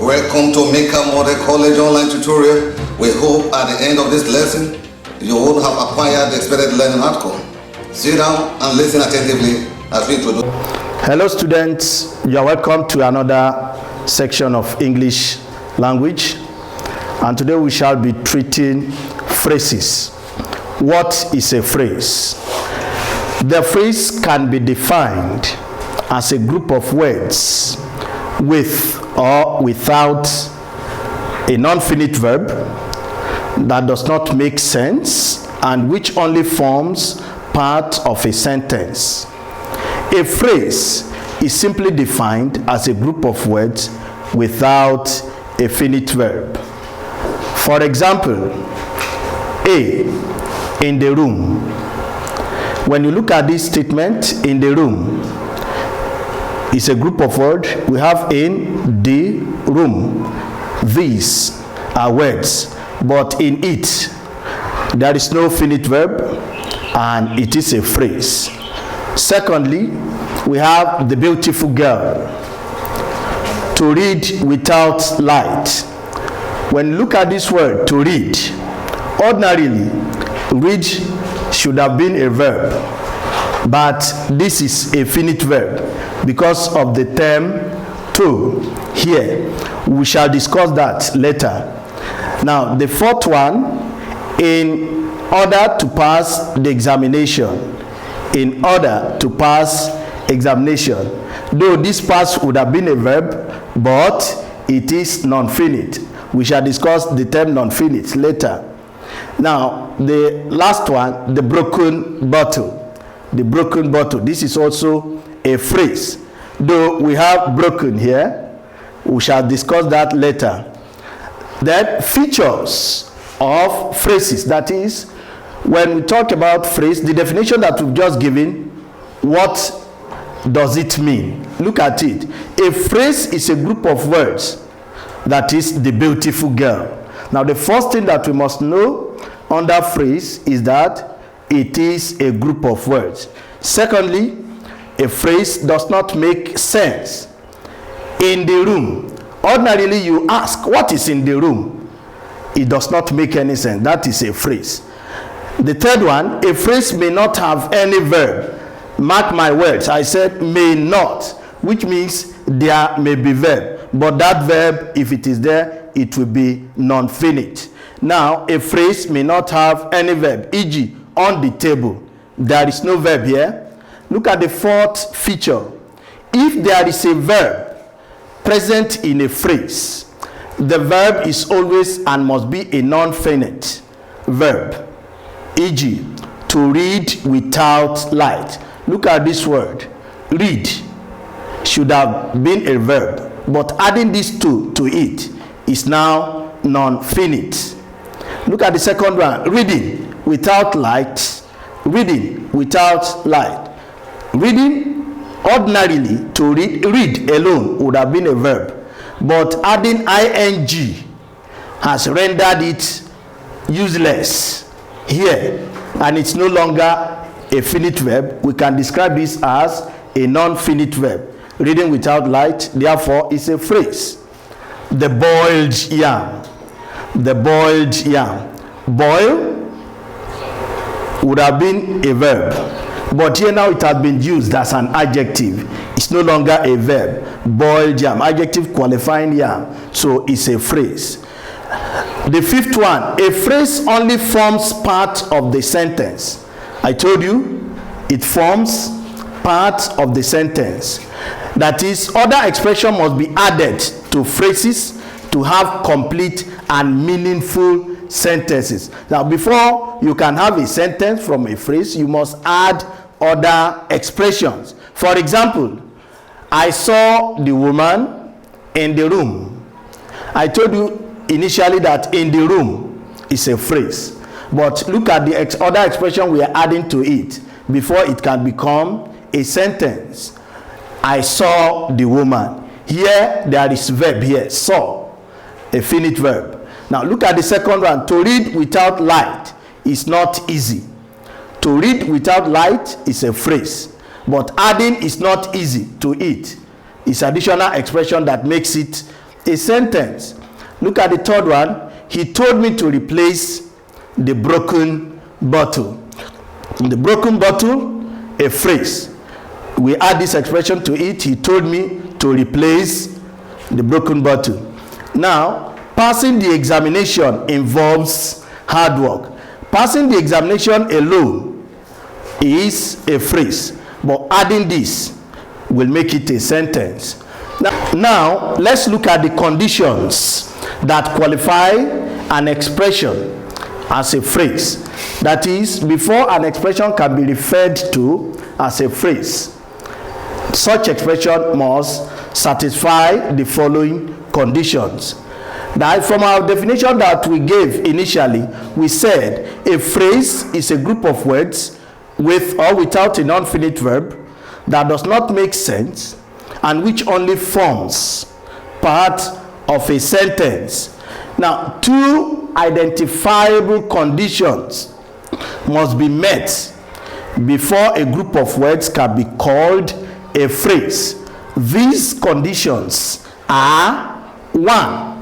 Welcome to Mika Model College online tutorial. We hope at the end of this lesson, you will have acquired the expected learning outcome. Sit down and listen attentively as we introduce. Hello students, you are welcome to another section of English language. And today we shall be treating phrases. What is a phrase? The phrase can be defined as a group of words with or without a non-finite verb that does not make sense and which only forms part of a sentence. A phrase is simply defined as a group of words without a finite verb. For example, A, in the room. When you look at this statement, in the room, it's a group of words. We have in the room. These are words, but in it, there is no finite verb, and it is a phrase. Secondly, we have the beautiful girl. To read without light. When you look at this word, to read, ordinarily, read should have been a verb, but this is a finite verb because of the term to here. We shall discuss that later. Now, the fourth one, in order to pass the examination. In order to pass examination. Though this pass would have been a verb, but it is non-finite. We shall discuss the term non-finite later. Now, the last one, the broken bottle. The broken bottle. This is also a phrase. Though we have broken here, we shall discuss that later. Then features of phrases. That is, when we talk about phrase, the definition that we've just given, what does it mean? Look at it. A phrase is a group of words. That is the beautiful girl. Now, the first thing that we must know under phrase is that it is a group of words. Secondly, a phrase does not make sense. In the room. Ordinarily, you ask, what is in the room? It does not make any sense. That is a phrase. The third one, a phrase may not have any verb. Mark my words, I said may not, which means there may be verb. But that verb, if it is there, it will be non-finite. Now, a phrase may not have any verb, e.g., on the table. There is no verb here. Look at the fourth feature. If there is a verb present in a phrase, the verb is always and must be a non-finite verb. E.g., to read without light. Look at this word. Read should have been a verb, but adding this to it is now non-finite. Look at the second one. Reading without light. Reading without light. Reading, ordinarily, to read alone would have been a verb, but adding ing has rendered it useless here, and it's no longer a finite verb. We can describe this as a non-finite verb. Reading without light, therefore, is a phrase. The boiled yam. The boiled yam. Boil would have been a verb, but here now it has been used as an adjective. It's no longer a verb. Boiled yam, adjective qualifying yam, so it's a phrase. The fifth one, a phrase only forms part of the sentence. I told you it forms part of the sentence. That is, other expression must be added to phrases to have complete and meaningful sentences. Now, before you can have a sentence from a phrase, you must add other expressions. For example, I saw the woman in the room. I told you initially that in the room is a phrase, but look at the other expression we are adding to it before it can become a sentence. I saw the woman. Here there is verb here, saw, a finite verb. Now look at the second one. To read without light is not easy. To read without light is a phrase, but adding is not easy to it. It's additional expression that makes it a sentence. Look at the third one. He told me to replace the broken bottle. The broken bottle, a phrase. We add this expression to it. He told me to replace the broken bottle. Now, passing the examination involves hard work. Passing the examination alone is a phrase, but adding this will make it a sentence. Now let's look at the conditions that qualify an expression as a phrase. That is, before an expression can be referred to as a phrase, such expression must satisfy the following conditions. That from our definition that we gave initially, we said a phrase is a group of words with or without a non-finite verb that does not make sense and which only forms part of a sentence. Now, two identifiable conditions must be met before a group of words can be called a phrase. These conditions are: 1,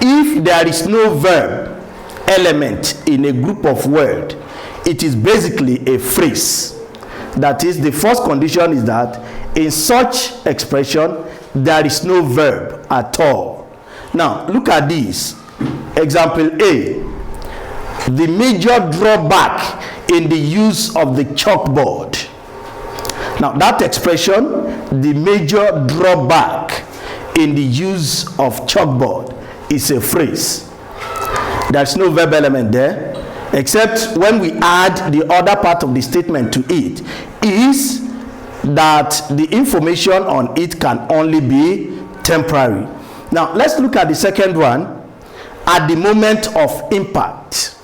if there is no verb element in a group of words, it is basically a phrase. That is, the first condition is that in such expression there is no verb at all. Now look at this. Example A: the major drawback in the use of the chalkboard. Now that expression, the major drawback in the use of chalkboard, is a phrase. There's no verb element there, except when we add the other part of the statement to it, is that the information on it can only be temporary. Now let's look at the second one. At the moment of impact.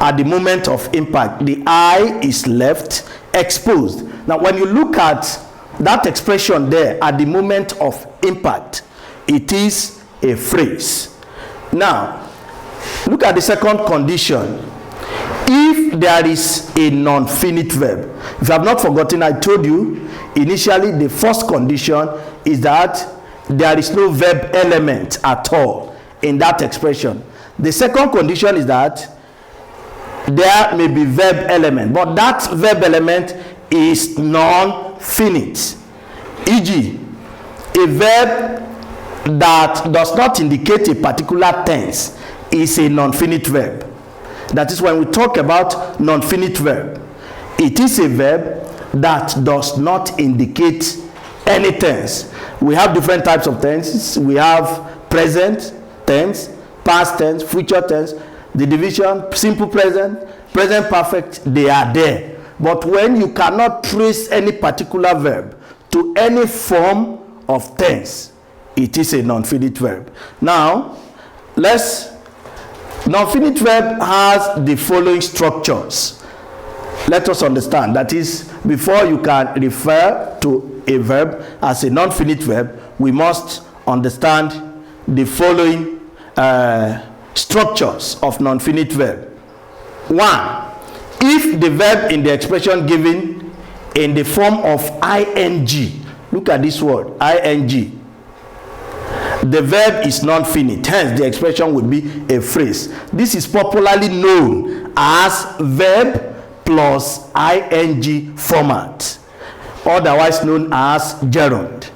At the moment of impact, the eye is left exposed. Now when you look at that expression there, at the moment of impact, it is a phrase. Now look at the second condition. If there is a non-finite verb. If you have not forgotten, I told you initially the first condition is that there is no verb element at all in that expression. The second condition is that there may be verb element, but that verb element is non-finite. E.g., a verb that does not indicate a particular tense is a non-finite verb. That is, when we talk about non-finite verb, it is a verb that does not indicate any tense. We have different types of tenses. We have present tense, past tense, future tense, the division, simple present, present perfect, they are there. But when you cannot trace any particular verb to any form of tense, it is a non-finite verb. Now, non-finite verb has the following structures. Let us understand. That is, before you can refer to a verb as a non-finite verb, we must understand the following structures of non-finite verb. 1, if the verb in the expression given in the form of ing, look at this word, ing, the verb is non-finite, hence the expression would be a phrase. This is popularly known as verb plus ing format, otherwise known as gerund,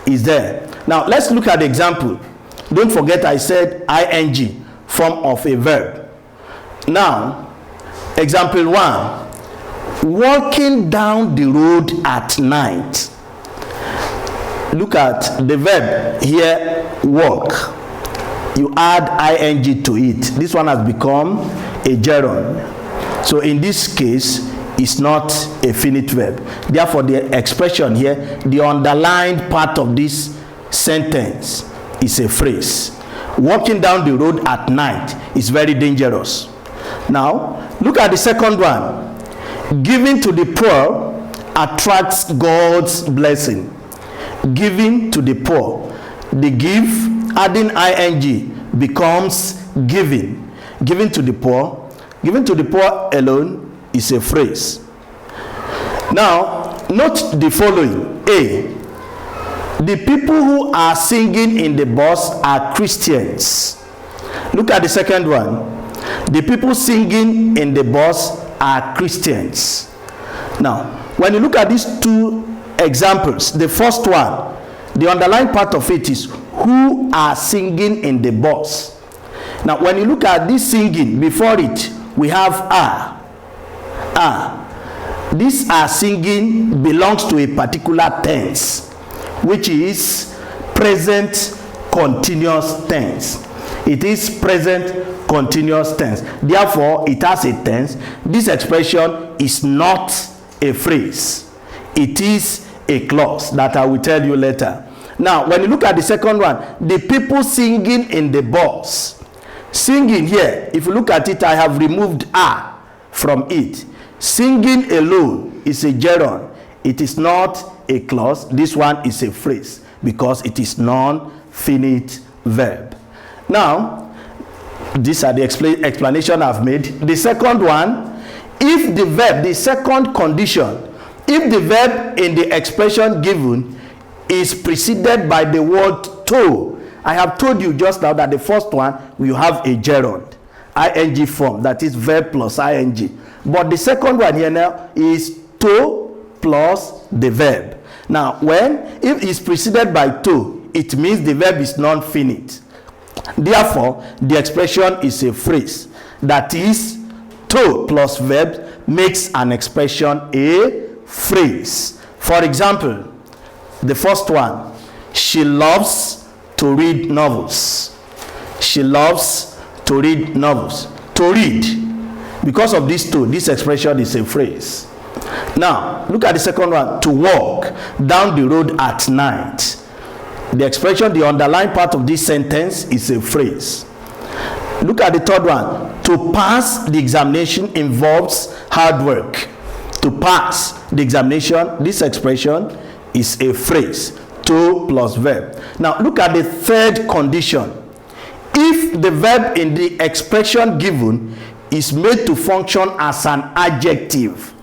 is there. Now let's look at the example. Don't forget I said ing, form of a verb. Now, example 1, walking down the road at night. Look at the verb here, walk. You add ing to it. This one has become a gerund. So in this case, it's not a finite verb. Therefore, the expression here, the underlined part of this sentence, is a phrase. Walking down the road at night is very dangerous. Now, look at the second one. Giving to the poor attracts God's blessing. Giving to the poor. The give, adding ing, becomes giving. Giving to the poor. Giving to the poor alone is a phrase. Now, note the following. A, The people who are singing in the bus are Christians. Look at the second one. The people singing in the bus are Christians. Now, when you look at these two examples, the first one, the underlying part of it is who are singing in the bus. Now, when you look at this singing, before it, we have are. This are singing belongs to a particular tense, which is present continuous tense. It is present continuous tense. Therefore, it has a tense. This expression is not a phrase. It is a clause that I will tell you later. Now, when you look at the second one, the people singing in the bus. Singing here, if you look at it, I have removed "are" from it. Singing alone is a gerund. It is not a clause. This one is a phrase because it is non-finite verb. Now, these are the explanation I've made. The second one, if the verb, the second condition, if the verb in the expression given is preceded by the word to. I have told you just now that the first one will have a gerund, ing form, that is verb plus ing. But the second one here now is to plus the verb. Now, if it's preceded by to, it means the verb is non-finite. Therefore, the expression is a phrase. That is, to plus verb makes an expression a phrase. For example, the first one, she loves to read novels. She loves to read novels. To read. Because of this to, this expression is a phrase. Now, look at the second one, to walk down the road at night. The expression, the underlying part of this sentence is a phrase. Look at the third one, to pass the examination involves hard work. To pass the examination, this expression is a phrase, to plus verb. Now look at the third condition. If the verb in the expression given is made to function as an adjective.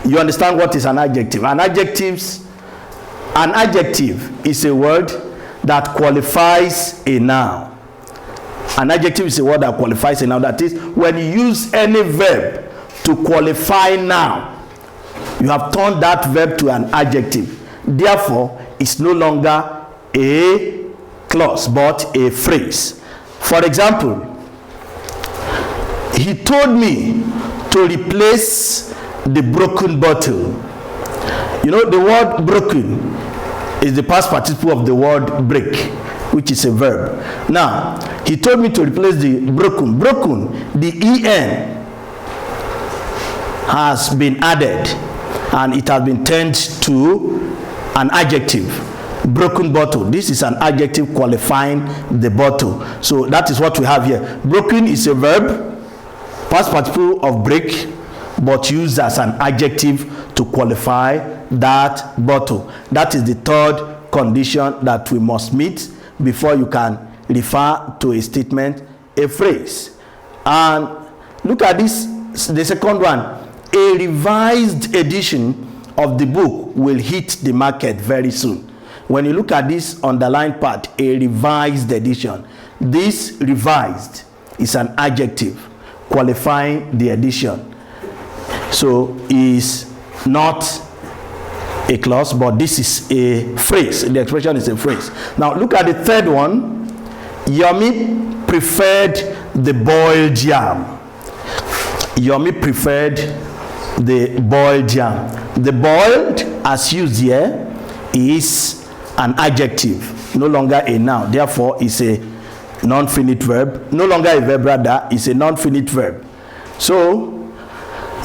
You understand what is an adjective? An adjective is a word that qualifies a noun. An adjective is a word that qualifies a noun. That is, when you use any verb to qualify noun, you have turned that verb to an adjective. Therefore, it's no longer a clause but a phrase. For example, he told me to replace the broken bottle. You know, the word broken is the past participle of the word break, which is a verb. Now, he told me to replace the broken. Broken, the en has been added and it has been turned to an adjective. Broken bottle. This is an adjective qualifying the bottle. So that is what we have here. Broken is a verb, past participle of break, but used as an adjective to qualify that bottle. That is the third condition that we must meet before you can refer to a statement, a phrase. And look at this, the second one. A revised edition of the book will hit the market very soon. When you look at this underlined part, a revised edition, this revised is an adjective qualifying the edition. So is not a clause, but this is a phrase. The expression is a phrase. Now look at the third one. Yomi preferred the boiled yam. Yomi preferred the boiled yam. The boiled, as used here, is an adjective, no longer a noun. Therefore, is a non-finite verb. No longer a verb, rather, is a non-finite verb. So,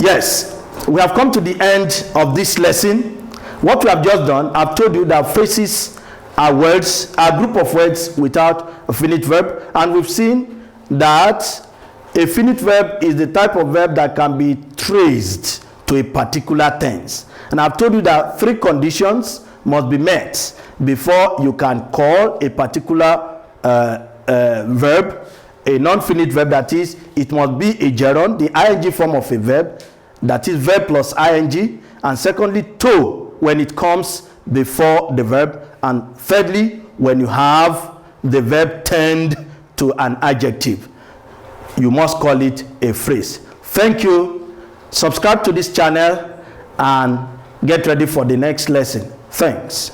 yes, we have come to the end of this lesson. What we have just done, I've told you that phrases are words, are a group of words without a finite verb, and we've seen that a finite verb is the type of verb that can be traced to a particular tense. And I've told you that three conditions must be met before you can call a particular verb a non-finite verb. That is, it must be a gerund, the ing form of a verb, that is verb plus ing, and secondly, to, when it comes before the verb. And thirdly, when you have the verb turned to an adjective, you must call it a phrase. Thank you. Subscribe to this channel and get ready for the next lesson. Thanks.